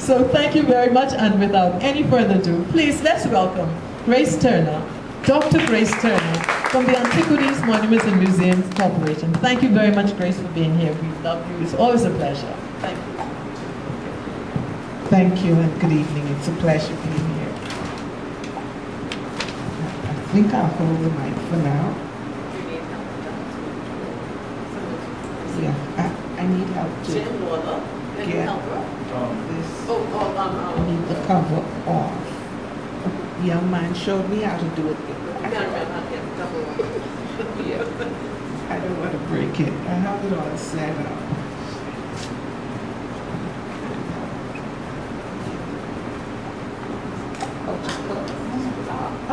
So thank you very much, and without any further ado, please let's welcome Grace Turner, Dr. Grace Turner, from the Antiquities, Monuments and Museums Corporation. Thank you very much, Grace, for being here. We love you. It's always a pleasure. Thank you. Thank you and good evening. It's a pleasure being here. I think I'll hold the mic for now. Yeah, I need help to get this. I need the cover off. A young man showed me how to do it. Yeah. I don't want to break it. I have it all set up.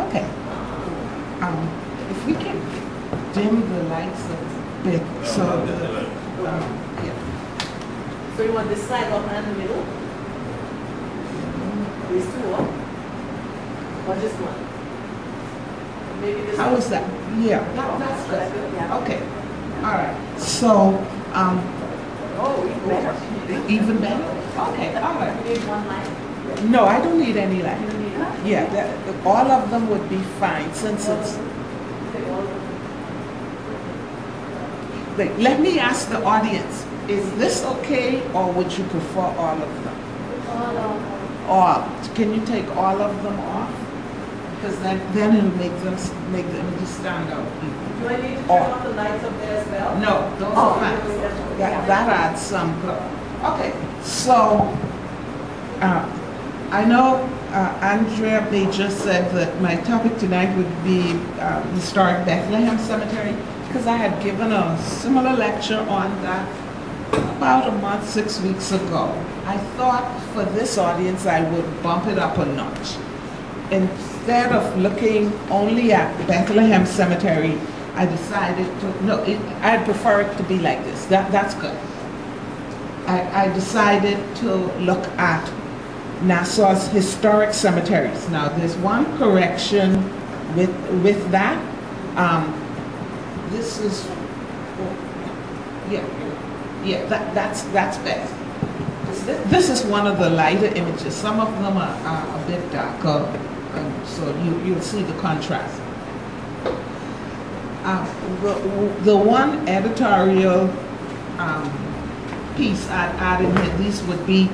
Okay. If we can dim the lights a bit, so yeah. So you want this side up and the middle? These two up? Or just one? Maybe this How one? is that? Yeah, that's good. Yeah. Okay. All right. So, Oh, even better. even better? Okay, all right. You need one line? No, I don't need any light. You don't need that? Yeah, all of them would be fine since it's. Let me ask the audience, is this okay or would you prefer all of them? All. Can you take all of them off? Because then it'll make them just stand out. Do I need to turn off the lights up there as well? No, those are fine. That adds some glow. Okay, so I know Andrea Major said that my topic tonight would be historic Bethlehem Cemetery, because I had given a similar lecture on that about a month, 6 weeks ago. I thought for this audience I would bump it up a notch. Instead of looking only at Bethlehem Cemetery, I decided to, I'd prefer it to be like this. That's good. I decided to look at Nassau's historic cemeteries. Now, there's one correction with that. This is, that's best. This is one of the lighter images. Some of them are a bit darker, so you'll see the contrast. The one editorial piece I'd add in here, these would be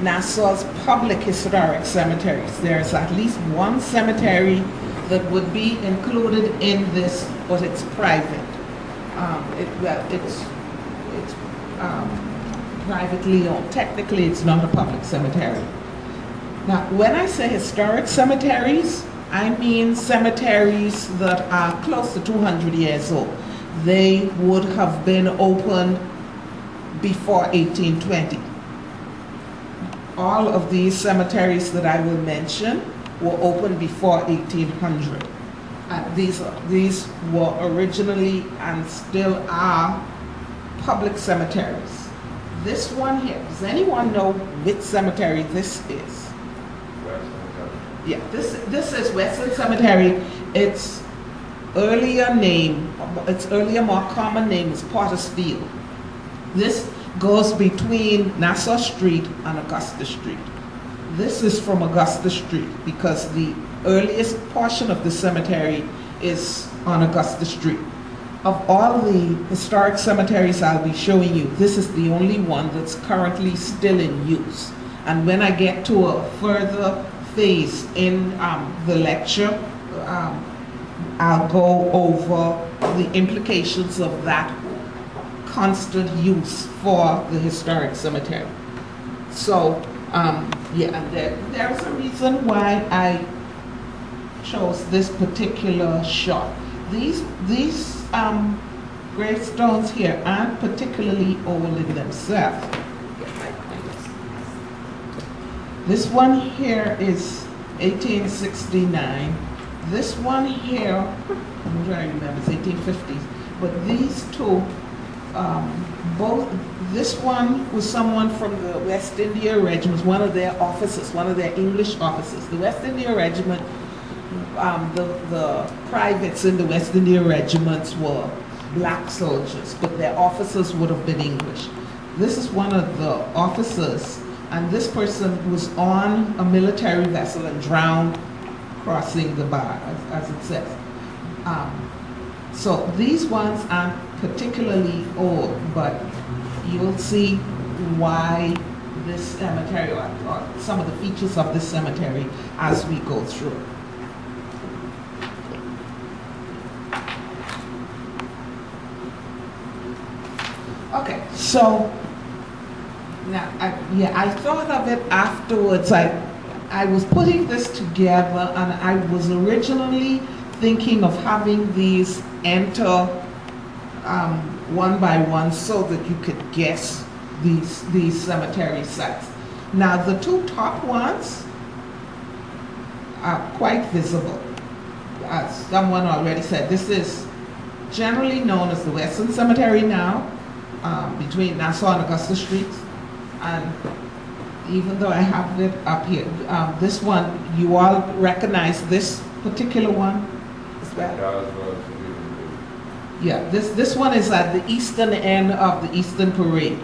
Nassau's public historic cemeteries. There's at least one cemetery that would be included in this, but it's private. It's privately owned. Technically, it's not a public cemetery. Now, when I say historic cemeteries, I mean cemeteries that are close to 200 years old. They would have been opened before 1820. All of these cemeteries that I will mention were opened before 1800. These were originally and still are public cemeteries. This one here, does anyone know which cemetery this is? Yeah, this is Western Cemetery. Its earlier more common name is Potter's Field. This goes between Nassau Street and Augusta Street. This is from Augusta Street because the earliest portion of the cemetery is on Augusta Street. Of all the historic cemeteries I'll be showing you, this is the only one that's currently still in use. And when I get to a further phase in the lecture, I'll go over the implications of that constant use for the historic cemetery. So, yeah, and there is a reason why I chose this particular shot. These gravestones here aren't particularly old in themselves. This one here is 1869. This one here, I'm trying to remember, it's 1850s. But these two, both, this one was someone from the West India Regiment, one of their officers, one of their English officers. The West India Regiment, the privates in the West India regiments were black soldiers, but their officers would have been English. This is one of the officers And this person was on a military vessel and drowned crossing the bar, as it says. So these ones aren't particularly old, but you'll see why this cemetery, or some of the features of this cemetery as we go through. Okay, so now, I thought of it afterwards. I was putting this together, and I was originally thinking of having these enter one by one so that you could guess these cemetery sites. Now, the two top ones are quite visible. As someone already said, this is generally known as the Western Cemetery now, between Nassau and Augusta Streets. And even though I have it up here, this one, you all recognize this particular one as well? Yeah, this one is at the eastern end of the Eastern Parade.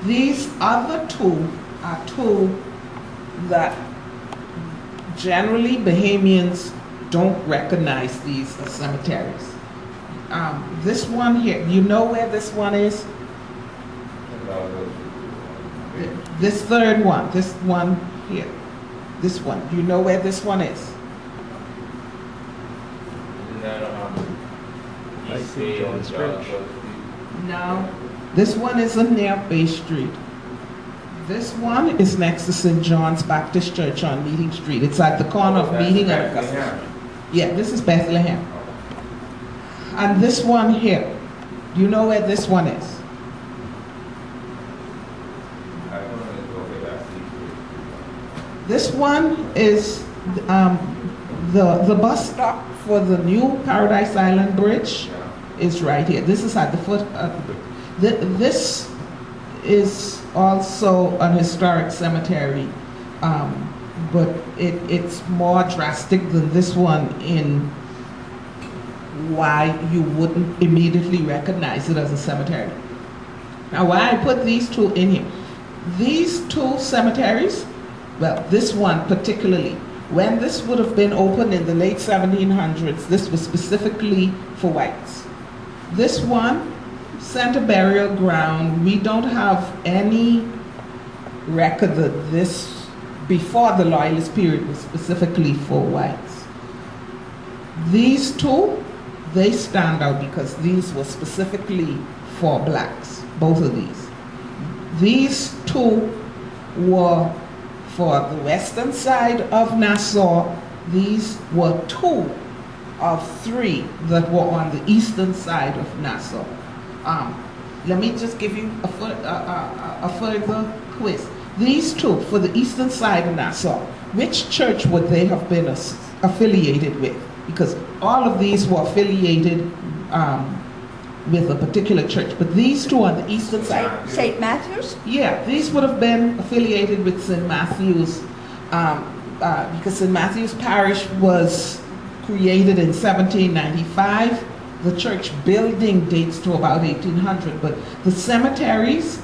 These other two are two that generally Bahamians don't recognize these as cemeteries. This one here, you know where this one is? This third one, this one here, this one. Do you know where this one is? No, this one isn't near Bay Street. This one is next to St. John's Baptist Church on Meeting Street. It's at the corner of Meeting and Augusta Street. Yeah, this is Bethlehem. And this one here, do you know where this one is? This one is the bus stop for the new Paradise Island Bridge is right here. This is at the foot of the bridge. This is also an historic cemetery, but it's more drastic than this one in why you wouldn't immediately recognize it as a cemetery. Now, why I put these two in here. These two cemeteries, well, this one particularly, when this would have been opened in the late 1700s, this was specifically for whites. This one, Center Burial Ground, we don't have any record that this, before the Loyalist period, was specifically for whites. These two, they stand out because these were specifically for blacks, both of these. These two were for the western side of Nassau. These were two of three that were on the eastern side of Nassau. Let me just give you a further quiz. These two, for the eastern side of Nassau, which church would they have been affiliated with? Because all of these were affiliated with a particular church, but these two on the eastern side. St. Matthew's? Yeah, these would have been affiliated with St. Matthew's because St. Matthew's Parish was created in 1795. The church building dates to about 1800, but the cemeteries,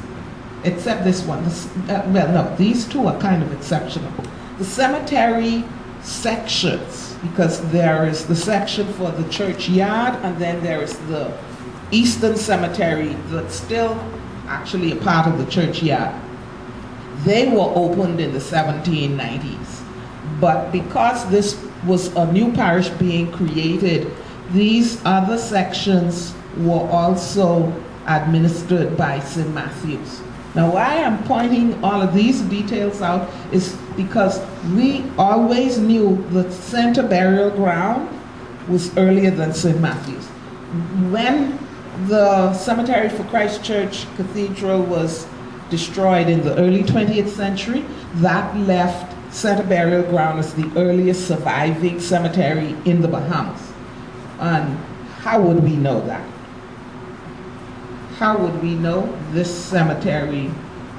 except this one, well, no, these two are kind of exceptional. The cemetery sections, because there is the section for the churchyard, and then there is the Eastern Cemetery that's still actually a part of the churchyard. They were opened in the 1790s, but because this was a new parish being created, these other sections were also administered by St. Matthew's. Now, why I'm pointing all of these details out is because we always knew that Center Burial Ground was earlier than St. Matthew's. When the Cemetery for Christ Church Cathedral was destroyed in the early 20th century, that left Center Burial Ground as the earliest surviving cemetery in the Bahamas. And how would we know that? How would we know this cemetery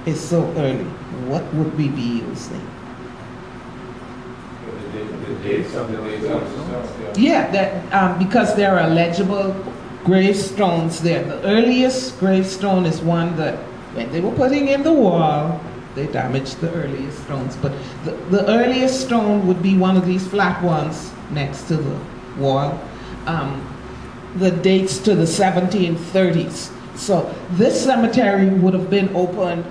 is so early? What would we be using? Yeah, that because there are legible gravestones there. The earliest gravestone is one that when they were putting in the wall, They damaged the earliest stones. But the earliest stone would be one of these flat ones next to the wall. The dates to the 1730s. So this cemetery would have been opened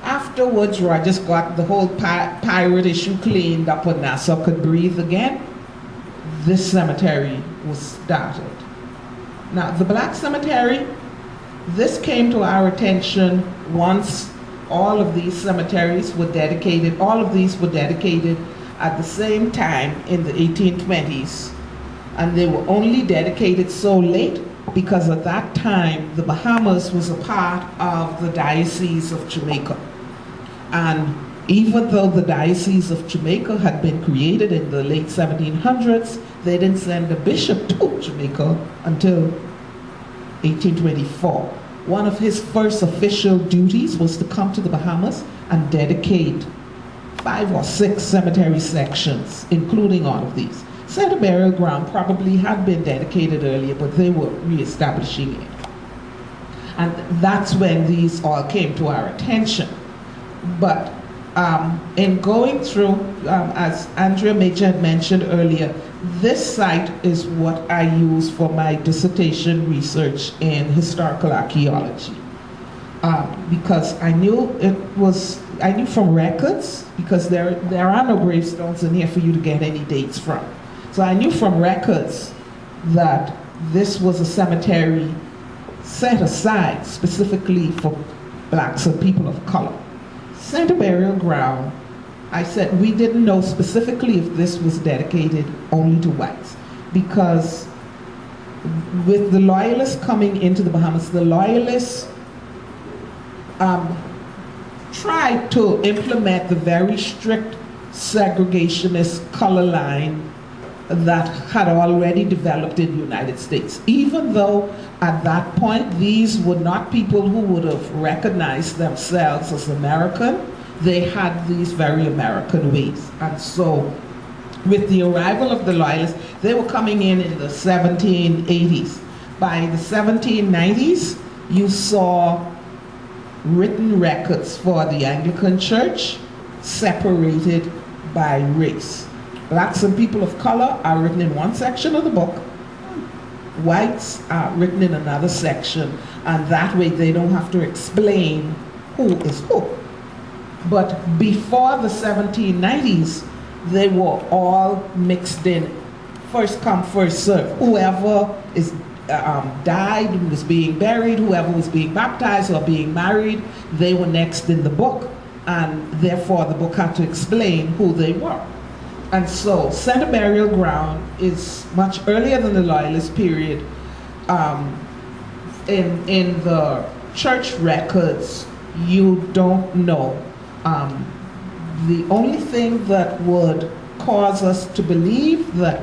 afterwards. Rogers got the whole pirate issue cleaned up when Nassau could breathe again. This cemetery was started. Now, the Black Cemetery, this came to our attention once all of these cemeteries were dedicated, all of these were dedicated at the same time in the 1820s. And they were only dedicated so late because at that time, the Bahamas was a part of the Diocese of Jamaica. And even though the Diocese of Jamaica had been created in the late 1700s, they didn't send a bishop to Jamaica until 1824. One of his first official duties was to come to the Bahamas and dedicate 5 or 6 cemetery sections, including all of these. Center Burial Ground probably had been dedicated earlier, but they were reestablishing it. And that's when these all came to our attention. But in going through, as Andrea Major had mentioned earlier, this site is what I use for my dissertation research in historical archaeology. Because I knew from records, because there are no gravestones in here for you to get any dates from. So I knew from records that this was a cemetery set aside specifically for blacks and people of color. Center Burial Ground, I said we didn't know specifically if this was dedicated only to whites, because with the Loyalists coming into the Bahamas, the Loyalists tried to implement the very strict segregationist color line that had already developed in the United States. Even though at that point these were not people who would have recognized themselves as American, they had these very American ways. And so with the arrival of the Loyalists, they were coming in the 1780s. By the 1790s, you saw written records for the Anglican Church separated by race. Blacks and people of color are written in one section of the book. Whites are written in another section, and that way they don't have to explain who is who. But before the 1790s, they were all mixed in, first come, first serve. Whoever is died and was being buried, whoever was being baptized or being married, they were next in the book, and therefore the book had to explain who they were. And so Center Burial Ground is much earlier than the Loyalist period. In the church records, you don't know. The only thing that would cause us to believe that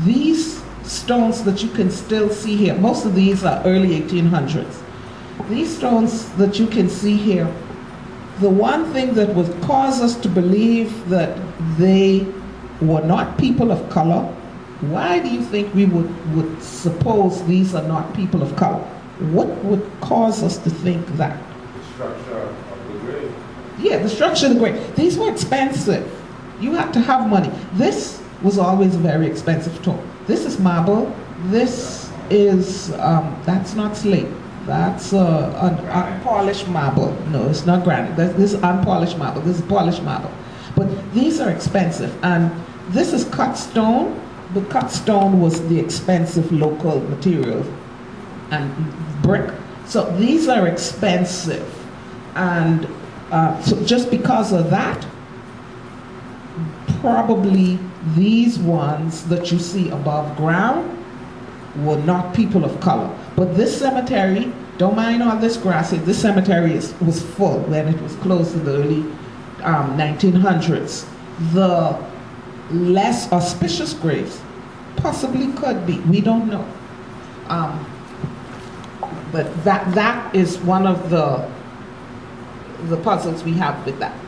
these stones that you can still see here, most of these are early 1800s. These stones that you can see here, the one thing that would cause us to believe that they were not people of color, why do you think we would suppose these are not people of color? What would cause us to think that? The structure of the grave. Yeah, the structure of the grave. These were expensive. You had to have money. This was always a very expensive stone. This is marble. This is, that's not slate. That's unpolished marble. No, it's not granite. This is unpolished marble. This is polished marble. But these are expensive. And this is cut stone. The cut stone was the expensive local material. And brick. So these are expensive. And so just because of that, probably these ones that you see above ground were not people of color. But this cemetery, don't mind all this grass, this cemetery was full when it was closed in the early 1900s. The less auspicious graves possibly could be, we don't know. But that is one of the puzzles we have with that.